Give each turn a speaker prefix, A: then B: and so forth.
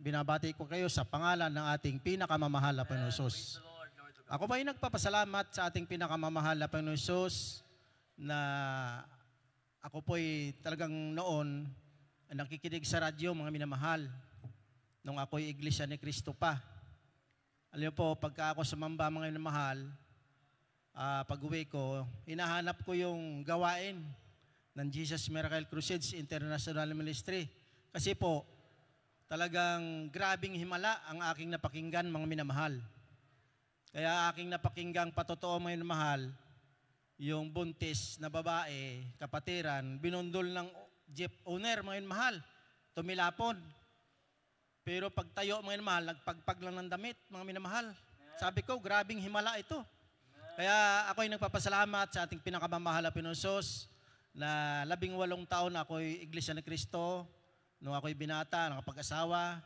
A: binabati ko kayo sa pangalan ng ating pinakamamahal na Panginoon Hesus. Ako ba ay nagpapasalamat sa ating pinakamamahal na Panginoon Hesus na ako po'y talagang noon nakikinig sa radyo, mga minamahal, nung ako'y Iglesia ni Cristo pa. Alam niyo po, pagka ako sumamba, mga minamahal, pag-uwi ko, hinahanap ko yung gawain ng Jesus Miracle Crusades International Ministry. Kasi po, talagang grabing himala ang aking napakinggan, mga minamahal. Kaya aking napakinggang patotoo, mga minamahal, yung buntis na babae, kapatiran, binundol ng jeep owner, mga minamahal, tumilapon. Pero pagtayo, mga minamahal, nagpagpag lang ng damit, mga minamahal. Sabi ko, grabing himala ito. Kaya ako ay nagpapasalamat sa ating pinakamamahal na Panginoon Hesus na 18 taon ako'y Iglesia ni Cristo. Nung ako'y binata, nakapag-asawa,